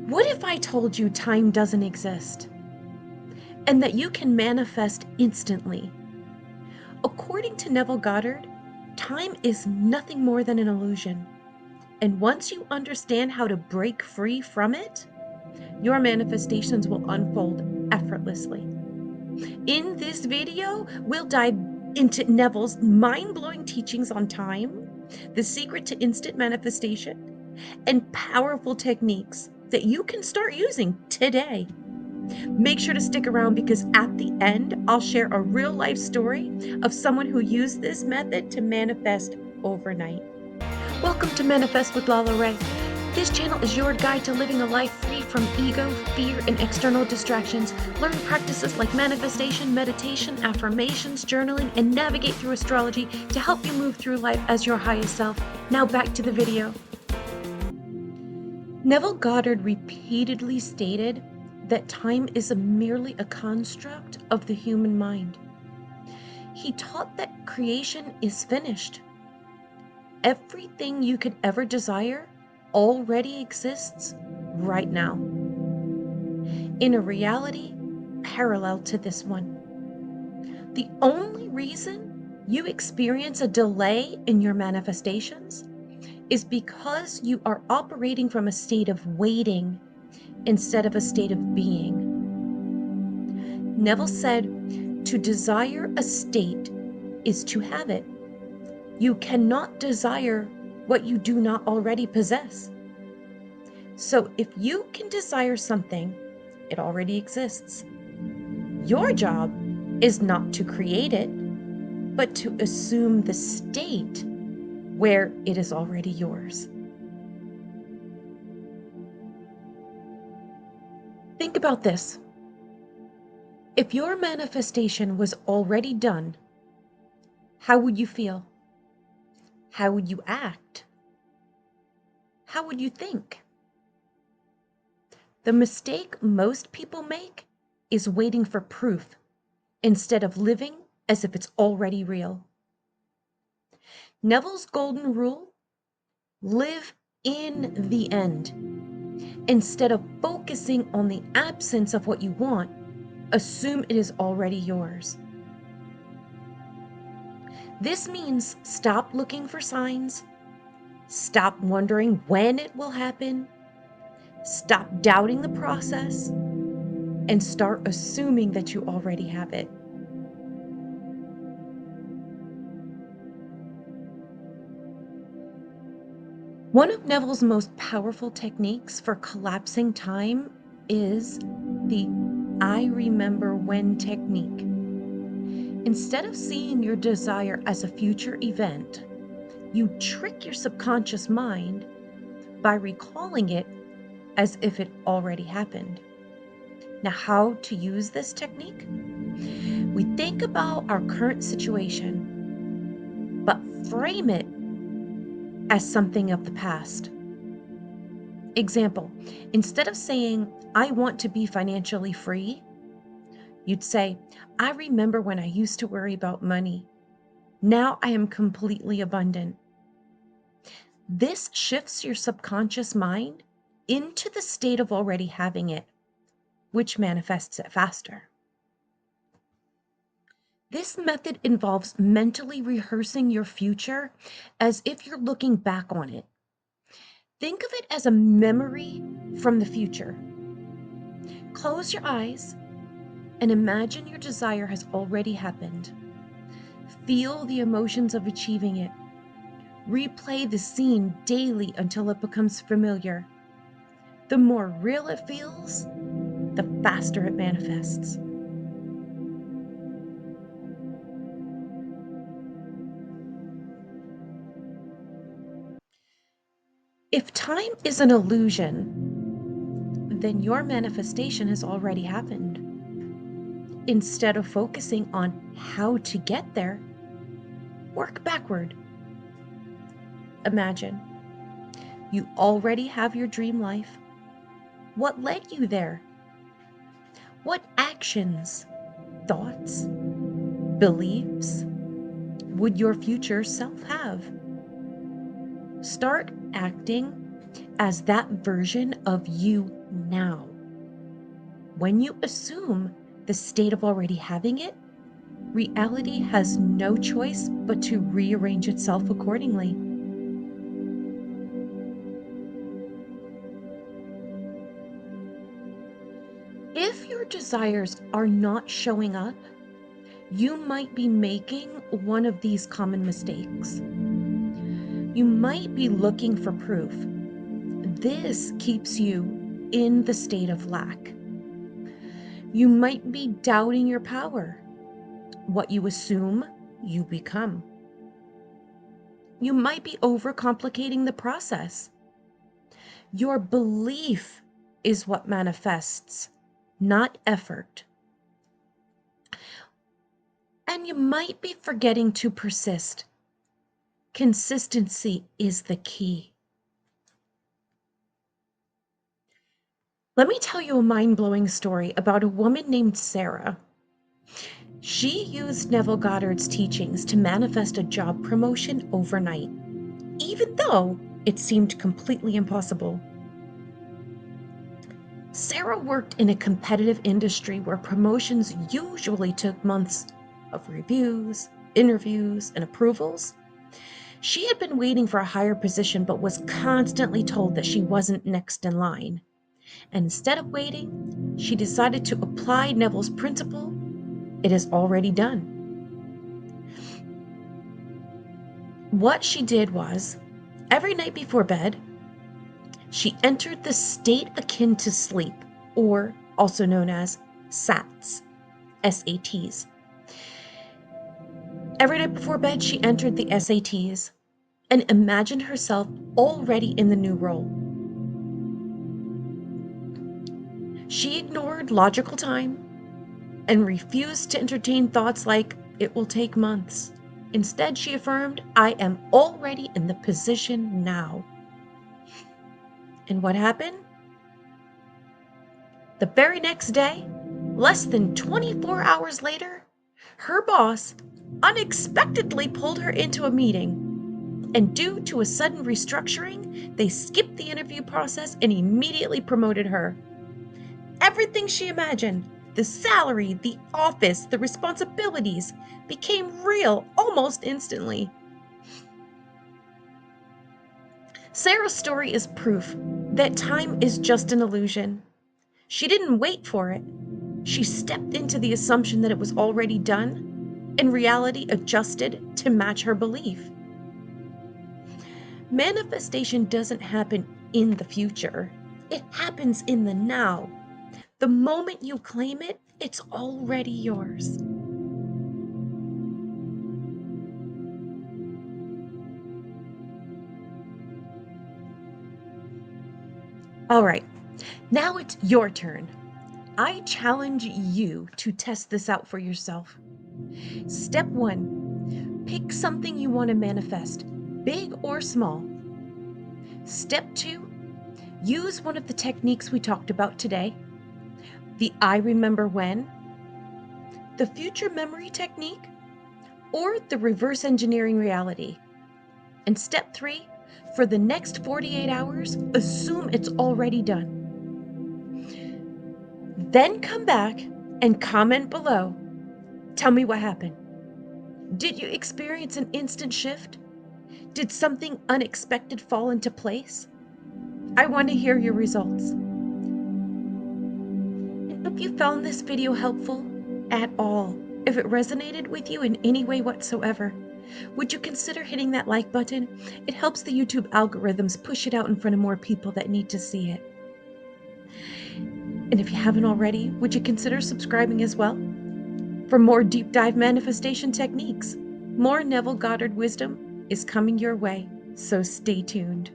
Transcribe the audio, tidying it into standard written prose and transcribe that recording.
What if I told you time doesn't exist and that you can manifest instantly? According to Neville Goddard, time is nothing more than an illusion. And once you understand how to break free from it, your manifestations will unfold effortlessly. In this video, we'll dive into Neville's mind-blowing teachings on time, the secret to instant manifestation, and powerful techniques that you can start using today. Make sure to stick around because at the end, I'll share a real life story of someone who used this method to manifest overnight. Welcome to Manifest with Lala Ray. This channel is your guide to living a life free from ego, fear, and external distractions. Learn practices like manifestation, meditation, affirmations, journaling, and navigate through astrology to help you move through life as your highest self. Now back to the video. Neville Goddard repeatedly stated that time is merely a construct of the human mind. He taught that creation is finished. Everything you could ever desire already exists right now, in a reality parallel to this one. The only reason you experience a delay in your manifestations is because you are operating from a state of waiting instead of a state of being. Neville said, to desire a state is to have it. You cannot desire what you do not already possess. So if you can desire something, it already exists. Your job is not to create it, but to assume the state where it is already yours. Think about this. If your manifestation was already done, how would you feel? How would you act? How would you think? The mistake most people make is waiting for proof instead of living as if it's already real. Neville's golden rule: live in the end. Instead of focusing on the absence of what you want, assume it is already yours. This means stop looking for signs, stop wondering when it will happen, stop doubting the process, and start assuming that you already have it. One of Neville's most powerful techniques for collapsing time is the I remember when technique. Instead of seeing your desire as a future event, you trick your subconscious mind by recalling it as if it already happened. Now, how to use this technique? We think about our current situation, but frame it as something of the past. Example, instead of saying, I want to be financially free, you'd say, I remember when I used to worry about money. Now I am completely abundant. This shifts your subconscious mind into the state of already having it, which manifests it faster. This method involves mentally rehearsing your future as if you're looking back on it. Think of it as a memory from the future. Close your eyes and imagine your desire has already happened. Feel the emotions of achieving it. Replay the scene daily until it becomes familiar. The more real it feels, the faster it manifests. If time is an illusion, then your manifestation has already happened. Instead of focusing on how to get there, work backward. Imagine you already have your dream life. What led you there? What actions, thoughts, beliefs would your future self have? Start acting as that version of you now. When you assume the state of already having it, reality has no choice but to rearrange itself accordingly. If your desires are not showing up, you might be making one of these common mistakes. You might be looking for proof. This keeps you in the state of lack. You might be doubting your power. What you assume, you become. You might be overcomplicating the process. Your belief is what manifests, not effort. And you might be forgetting to persist. Consistency is the key. Let me tell you a mind-blowing story about a woman named Sarah. She used Neville Goddard's teachings to manifest a job promotion overnight, even though it seemed completely impossible. Sarah worked in a competitive industry where promotions usually took months of reviews, interviews, and approvals. She had been waiting for a higher position but was constantly told that she wasn't next in line. And instead of waiting, she decided to apply Neville's principle, "It is already done." What she did was, every night before bed, she entered the state akin to sleep, or also known as SATs, SATs. Every night before bed, she entered the SATs and imagined herself already in the new role. She ignored logical time and refused to entertain thoughts like, "It will take months." Instead, she affirmed, "I am already in the position now." And what happened? The very next day, less than 24 hours later, her boss unexpectedly pulled her into a meeting. And due to a sudden restructuring, they skipped the interview process and immediately promoted her. Everything she imagined, the salary, the office, the responsibilities, became real almost instantly. Sarah's story is proof that time is just an illusion. She didn't wait for it. She stepped into the assumption that it was already done, and reality adjusted to match her belief. Manifestation doesn't happen in the future. It happens in the now. The moment you claim it, it's already yours. All right, now it's your turn. I challenge you to test this out for yourself. Step 1, pick something you want to manifest, big or small. Step 2, use one of the techniques we talked about today. The "I remember when," the future memory technique, or the reverse engineering reality. And step 3, for the next 48 hours, assume it's already done. Then come back and comment below. Tell me what happened. Did you experience an instant shift? Did something unexpected fall into place? I want to hear your results. And if you found this video helpful at all, if it resonated with you in any way whatsoever, would you consider hitting that like button? It helps the YouTube algorithms push it out in front of more people that need to see it. And if you haven't already, would you consider subscribing as well? For more deep dive manifestation techniques, more Neville Goddard wisdom is coming your way, so stay tuned.